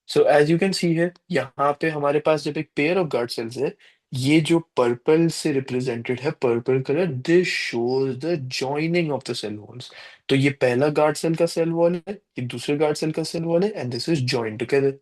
[SPEAKER 2] So as you can see है, यहाँ पे हमारे पास जब एक पेयर ऑफ गार्ड सेल्स है, ये जो पर्पल से रिप्रेजेंटेड है, purple colour, this shows the joining of the cell walls. तो ये पहला गार्ड सेल का सेल वॉल है, ये दूसरे गार्ड सेल का सेल वॉल है, and this is joined together.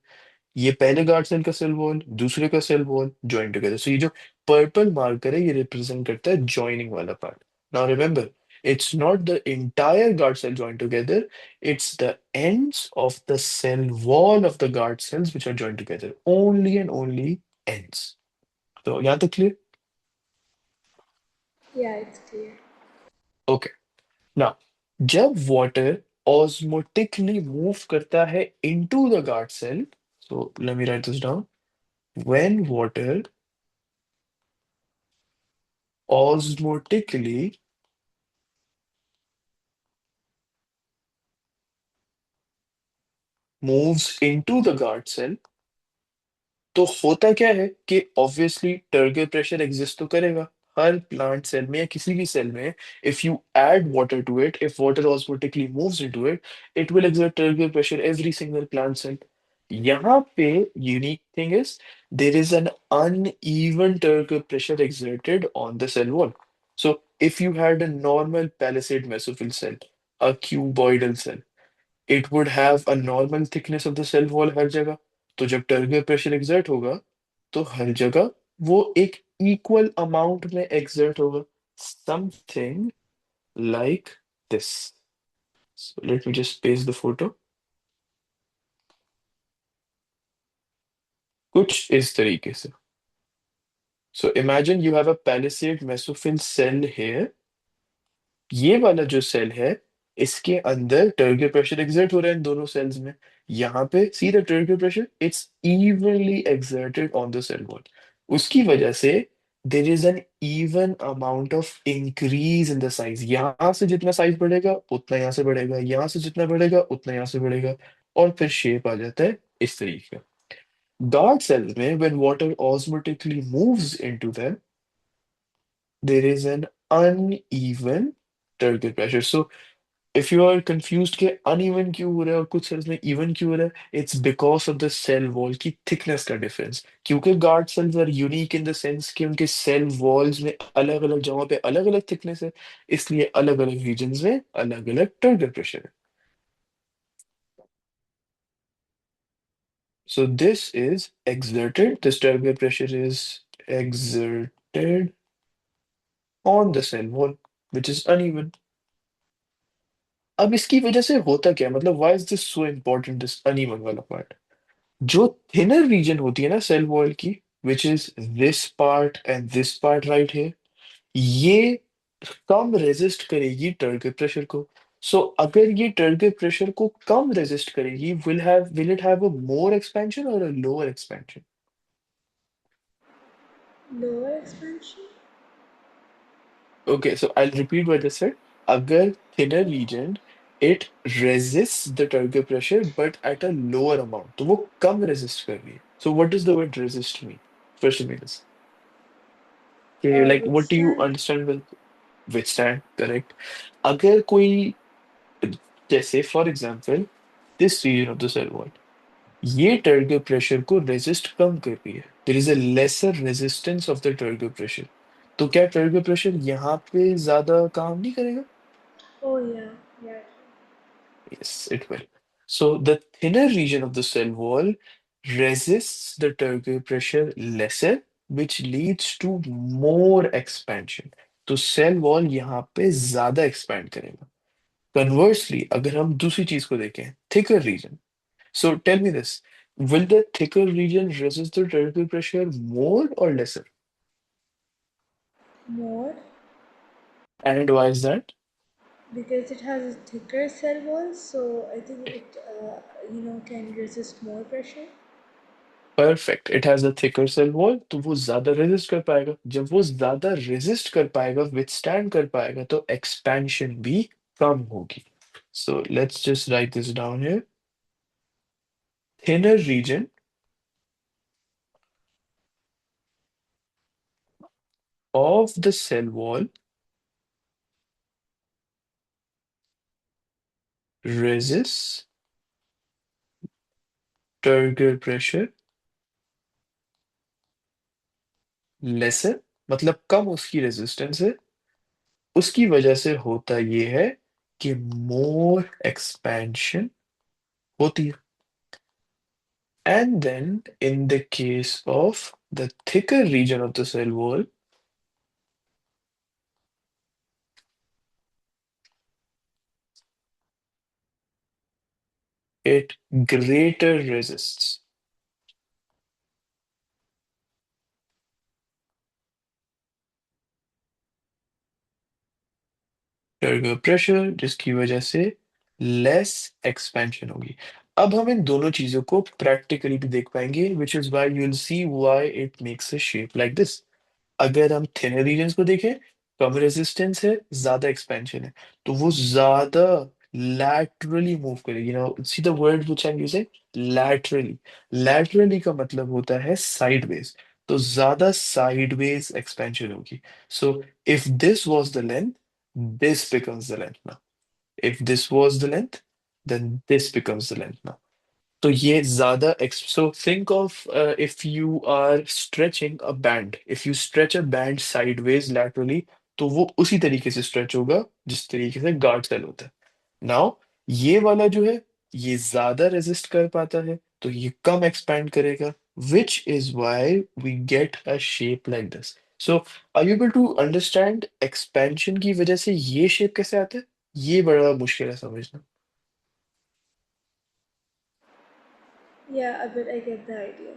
[SPEAKER 2] ये पहले गार्ड सेल का सेल वॉल, दूसरे का cell wall, join together. So ये जो पर्पल मार्कर है, ये रिप्रेजेंट करता है ज्वाइनिंग वाला part. Now remember, it's not the entire guard cell join together, it's the ends of the cell wall of the guard cells which are joined together. Only and only ends. तो यहाँ तक clear?
[SPEAKER 1] Yeah, it's clear.
[SPEAKER 2] Okay, now जब water osmotically move करता है into the guard cell, so let me write this down. When water osmotically moves into the guard cell, तो होता क्या है कि ऑब्वियसली टर्गर प्रेशर एग्जिस्ट तो करेगा हर प्लांट सेल में या किसी भी सेल में। If you add water to it, if water osmotically moves into it, it will exert turgor pressure every single plant cell. यहाँ पे unique thing is there is an uneven turgor pressure exerted on the cell wall. So if you had a normal palisade mesophyll cell, a cuboidal cell, it would have a normal thickness of the cell wall हर जगह। तो जब turgor pressure exert होगा, तो हर जगह वो एक equal amount में एक्सर्ट होगा, something like this. So let me just paste the photo. कुछ इस तरीके से। So imagine you have a palisade mesophyll cell here. ये वाला जो सेल है, इसके अंदर टर्गर प्रेशर एक्सर्ट हो रहा है इन दोनों सेल्स में। यहाँ पे see the turgor pressure, it's evenly exerted on the cell wall. उसकी वजह से there is an even amount of increase in the size. यहाँ से जितना साइज बढ़ेगा उतना यहाँ से बढ़ेगा, यहाँ से जितना बढ़ेगा उतना यहाँ से बढ़ेगा, और फिर शेप आ जाता है इस तरीके का। गार्ड सेल्स में when water osmotically moves into them, there is an uneven turgor pressure. So if you are confused कि अनइवन क्यों हो रहा है और कुछ सेल्स में इवन क्यों हो रहा है, it's because of the cell wall की थिकनेस का डिफरेंस। क्योंकि guard cells are unique in the sense कि उनके सेल वॉल्स में अलग अलग जगहों पे अलग अलग थिकनेस है, इसलिए अलग अलग रीजन्स में अलग अलग टर्गर प्रेशर है। So this is exerted, this turgor pressure is exerted on the cell wall which is uneven. अब इसकी वजह से होता क्या है, मतलब why is this so important, this uneven वाला पार्ट? जो थिनर रीजन होती है ना सेल वॉल की, which is this part and this part right है, ये कम रेजिस्ट करेगी टर्गर प्रेशर को। सो अगर ये टर्गर प्रेशर को कम रेजिस्ट करेगी, will it have a more expansion और a lower expansion?
[SPEAKER 1] Lower expansion?
[SPEAKER 2] Okay, so I repeat what I said. अगर thinner region, it resist the turgor pressure but at a lower amount, तो वो कम resist कर रही है। So what does the word resist mean? First mean कि like what do you
[SPEAKER 1] Withstand?
[SPEAKER 2] Understand with withstand? Correct. अगर कोई, जैसे for example this region of the cell wall, ये टर्गर प्रेशर को रेजिस्ट कम कर रही है, there is a lesser resistance of the turgor pressure, तो क्या टर्गर प्रेशर यहाँ पे ज्यादा काम नहीं करेगा?
[SPEAKER 1] Oh, yeah, yeah.
[SPEAKER 2] Yes, it will. So the thinner region of the cell wall resists the turgor pressure lesser, which leads to more expansion. तो cell wall यहाँ पे ज्यादा एक्सपैंड करेगा। कन्वर्सली अगर हम दूसरी चीज को देखें, thicker region, so tell me this, will the thicker region resist the turgor pressure more or lesser?
[SPEAKER 1] More?
[SPEAKER 2] And why is that?
[SPEAKER 1] because it has a thicker cell wall, so I think it can resist more pressure.
[SPEAKER 2] Perfect, it has a thicker cell wall, तो वो ज्यादा resist कर पाएगा। जब वो ज्यादा resist कर पाएगा, विथस्टैंड कर पाएगा, तो एक्सपेंशन भी कम होगी। So let's just write this down here. Thinner region of the cell wall resists turgor pressure lesser, मतलब कम उसकी रेजिस्टेंस है। उसकी वजह से होता ये है कि मोर एक्सपेंशन होती है। And then in the case of the thicker region of the cell wall, it greater resists turgor pressure, जिसकी वजह से लेस एक्सपेंशन होगी। अब हम इन दोनों चीजों को प्रैक्टिकली भी देख पाएंगे, which is why you will see why it makes a shape like this. अगर हम थिनर रीजन्स को देखें, कम रेजिस्टेंस है, ज्यादा एक्सपेंशन है, तो वो ज्यादा लैटरली मूव करेगी। ना, see the word which I am using, laterally. Laterally का मतलब होता है साइडवेज, तो ज्यादा साइडवेज एक्सपेंशन होगी। So if this was the length, this becomes the length now. If this was the length, then this becomes the length now. तो ये ज्यादा so think of if you are stretching a band, if you stretch a band sideways laterally, तो वो उसी तरीके से stretch होगा जिस तरीके से गार्ड सेल होता है। नाउ ये वाला जो है, ये ज्यादा रेजिस्ट कर पाता है, तो ये कम एक्सपैंड करेगा, which is why we get a shape like this. So are you able to understand expansion की वजह से ये शेप कैसे आता है? ये बड़ा मुश्किल है समझना।
[SPEAKER 1] Yeah, but I get the idea.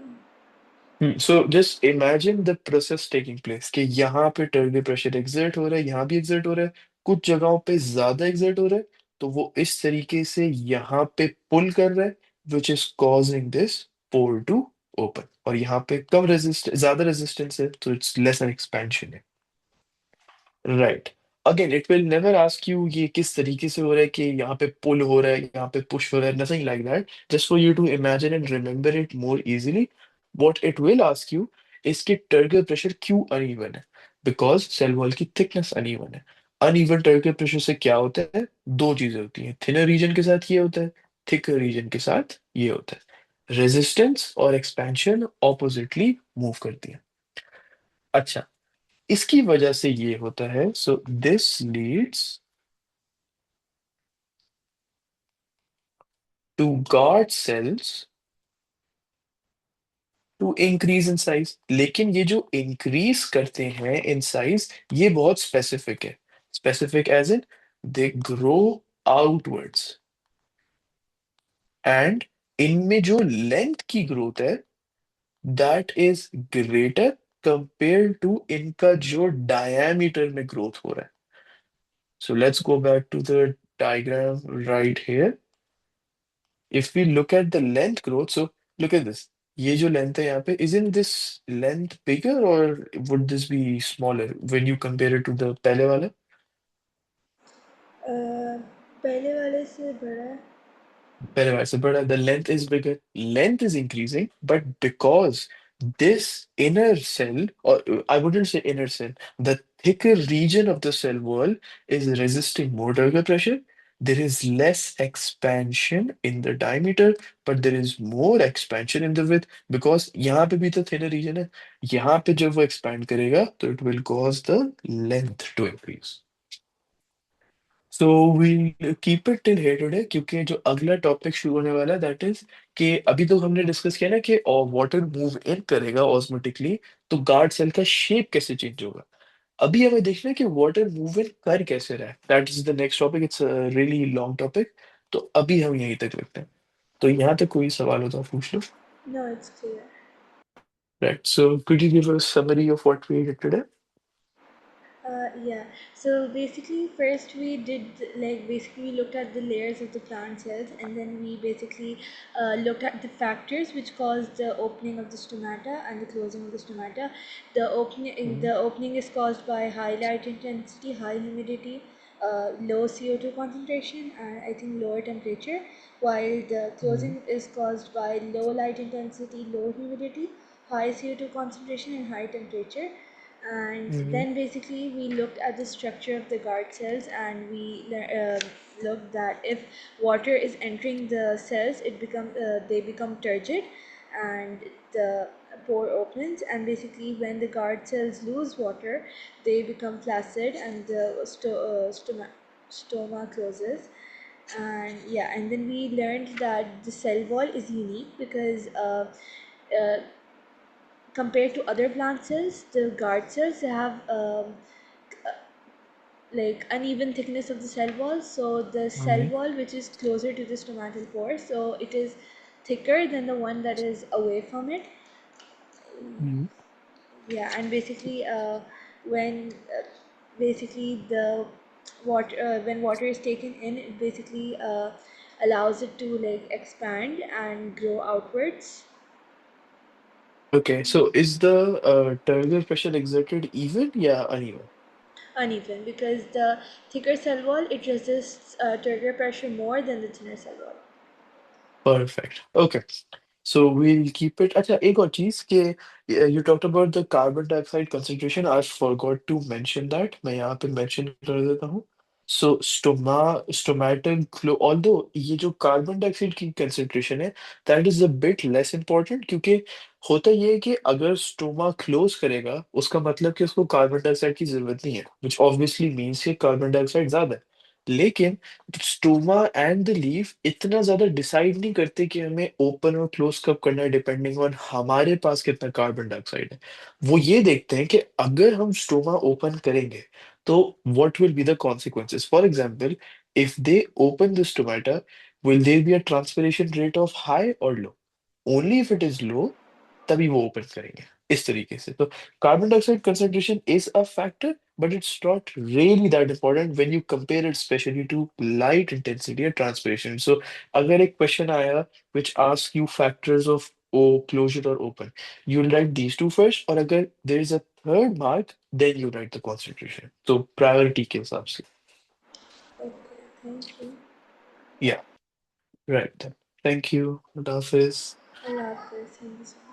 [SPEAKER 2] So just imagine the process taking place कि यहाँ पे टर्बो प्रेशर एक्सर्ट हो रहा है, यहाँ भी एक्सर्ट हो रहा है, कुछ जगहों पे ज्यादा एक्सर्ट हो रहा है, तो वो इस तरीके से यहाँ पे पुल कर रहा है, which is causing this pore to open. और यहाँ पे कम रेजिस्ट ज्यादा रेजिस्टेंस है, तो इट्स लेस एन एक्सपेंशन है। Right. Again it will never ask you ये किस तरीके से हो रहा है, कि यहाँ पे पुल हो रहा है, यहाँ पे पुश हो रहा है, nothing like that. Just for you to imagine and remember it more easily, what it will ask you is कि टर्गर प्रेशर क्यों अनइवन है? बिकॉज सेल वॉल की थिकनेस अनइवन है। अनइवन टर्गर प्रेशर से क्या होता है? दो चीजें होती हैं, थिनर रीजन के साथ ये होता है, थिकर रीजन के साथ ये होता है। रेजिस्टेंस और एक्सपेंशन ऑपोजिटली मूव करती हैं। अच्छा, इसकी वजह से ये होता है, so this leads to guard cells to increase in size. लेकिन ये जो इंक्रीज करते हैं इन साइज, ये बहुत स्पेसिफिक है। Specific as in they grow outwards, and इनमें जो लेंथ की ग्रोथ है, that is greater compare to इनका जो डायमीटर में ग्रोथ हो रहा है। So let's go back to the diagram right here. If we look at the length growth, so look at this. ये जो लेंथ है यहाँ पे, isn't this length bigger or would this be smaller when you compare it to the पहले वाला?
[SPEAKER 1] Uh, पहले वाले से बड़ा है।
[SPEAKER 2] पहले वाले से बड़ा, the length is bigger, length is increasing, but because this inner cell, or I wouldn't say inner cell, the thicker region of the cell wall is resisting more turgor pressure, there is less expansion in the diameter, but there is more expansion in the width, because यहाँ पे भी तो thinner region है। यहाँ पे जब वो expand करेगा, तो it will cause the length to increase. So we keep it till here today, क्योंकि जो अगला टॉपिक शुरू होने वाला है, दैट इज कि अभी तो हमने डिस्कस किया ना कि वाटर मूव इन करेगा ऑस्मोटिकली, तो गार्ड सेल का शेप कैसे चेंज होगा। अभी हमें देखना है कि वाटर मूव इन कर कैसे रहा है, that is the next topic. It's really long topic, तो अभी हम यहीं तक रखते हैं। तो यहाँ तक कोई सवाल हो तो आप पूछ लो।
[SPEAKER 1] No, it's clear.
[SPEAKER 2] Right, so could you give a summary of what we did today?
[SPEAKER 1] Yeah. So basically, first we did like basically we looked at the layers of the plant cells, and then we basically looked at the factors which cause the opening of the stomata and the closing of the stomata.
[SPEAKER 2] Mhm,
[SPEAKER 1] The opening is caused by high light intensity, high humidity, low CO2 concentration, and I think lower temperature. While the
[SPEAKER 2] mhm,
[SPEAKER 1] closing is caused by low light intensity, low humidity, high CO2 concentration, and high temperature. And
[SPEAKER 2] mhm.
[SPEAKER 1] then basically we looked at the structure of the guard cells, and we looked that if water is entering the cells, they become turgid, and the pore opens, and basically when the guard cells lose water, they become flaccid, and the stoma closes. And yeah, and then we learned that the cell wall is unique because uh, compared to other plant cells, the guard cells have like uneven thickness of the cell wall. So the cell
[SPEAKER 2] Mhm,
[SPEAKER 1] wall, which is closer to the stomatal pore, so it is thicker than the one that is away from it.
[SPEAKER 2] mhm.
[SPEAKER 1] Yeah, and basically, when basically the water when water is taken in, it basically allows it to like expand and grow outwards.
[SPEAKER 2] Okay, so is the turgor pressure exerted even? Yeah, uneven.
[SPEAKER 1] Uneven because the thicker cell wall, it resists turgor pressure more than the thinner cell wall.
[SPEAKER 2] Perfect. Okay. So we'll keep it. अच्छा एक और चीज कि you talked about the carbon dioxide concentration. I forgot to mention that. मैं यहाँ पे mention कर देता हूँ. So stomatal flow. Although ये जो carbon dioxide की concentration है, that is a bit less important क्योंकि होता ये है कि अगर स्टोमा क्लोज करेगा उसका मतलब कि उसको कार्बन डाइऑक्साइड की जरूरत नहीं है, which obviously means कि कार्बन डाइऑक्साइड ज्यादा है. लेकिन स्टोमा एंड द लीफ इतना ज्यादा डिसाइड नहीं करते कि हमें ओपन और क्लोज कब करना है डिपेंडिंग ऑन हमारे पास कितना कार्बन डाइऑक्साइड है. वो ये देखते हैं कि अगर हम स्टोमा ओपन करेंगे तो what will be the consequences. For example, if they open the stomata, will there be a transpiration rate of high और low? Only if it is low तभी वो ओपन करेंगे. इस तरीके से तो carbon dioxide concentration is a factor, but it's not really that important when you compare it especially to light intensity or transpiration. So अगर एक question आया which asks you factors of O closure or open, you'll write these two first, और अगर there is a third mark then you write the concentration. So priority के हिसाब से.
[SPEAKER 1] Okay, thank you.
[SPEAKER 2] Yeah, right then. Thank you. Good office.
[SPEAKER 1] Allah Hafiz. Thank you so much.